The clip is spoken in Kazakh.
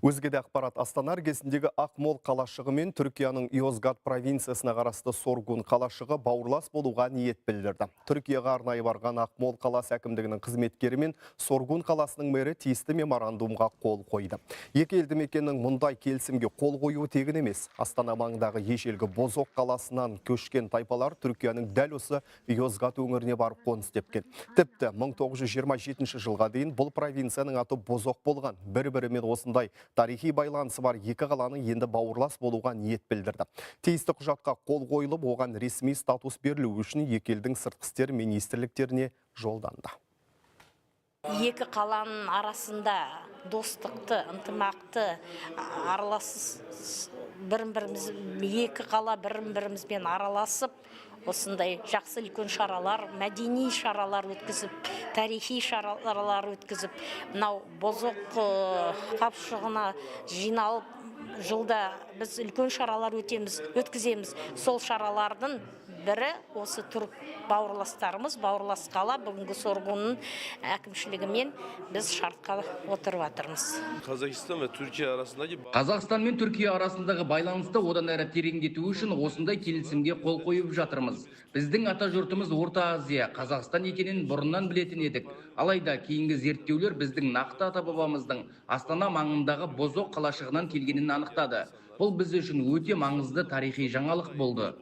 Өзге де ақпарат Астана іргесіндегі Ақмол қалашығы мен Түркияның Йозгат провинциясына қарасты Соргун қалашығы бауырлас болуға ниет білдірді. Түркияға арнайы барған Ақмол қаласы әкімдігінің қызметкері мен Соргун қаласының мэрі тиісті меморандумға қол қойды. Екі елді мекеннің мұндай келісімге қол қоюы тегін емес. Астана маңындағы ежелгі Бозоқ қаласынан көшкен тайпалар Түркияның дәл осы Йозгат өңіріне барып қоныс тепкен. Тіпті 1927 жылға дейін бұл провинцияның аты Бозоқ болған. Бір-бірімен осындай тарихи байланысы бар екі қаланың енді бауырлас болуға ниет білдірді. Тиісті құжатқа қол қойылып, оған ресми статус берілу үшін екі елдің сыртқы істер министрліктеріне жолданды. Екі қаланың арасында достықты, ынтымақты, араласыз екі қала бірімізбен араласып, осындай жақсы үлкен шаралар, мәдени шаралар өткізіп, тарихи шаралар өткізіп, мынау Бозоқ қапшығына жиналып, жылда біз үлкен шаралар өткіземіз. Сол шаралардың бірі осы түрік бауырластарымыз, бауырлас қала бүгінгі Соргунның әкімшілігімен біз шартқа отырып жатырмыз. Қазақстан мен Түркия арасындағы байланысты одан әрі тереңдету үшін осындай келісімге қол қойып жатырмыз. Біздің ата жұртымыз Орта Азия, Қазақстан екенін бұрыннан білетін едік. Алайда кейінгі зерттеулер біздің нақты ата-бабамыздың Астана маңындағы Бозоқ қалашығынан келгенін анықтады. Бұл біз үшін өте маңызды тарихи жаңалық болды.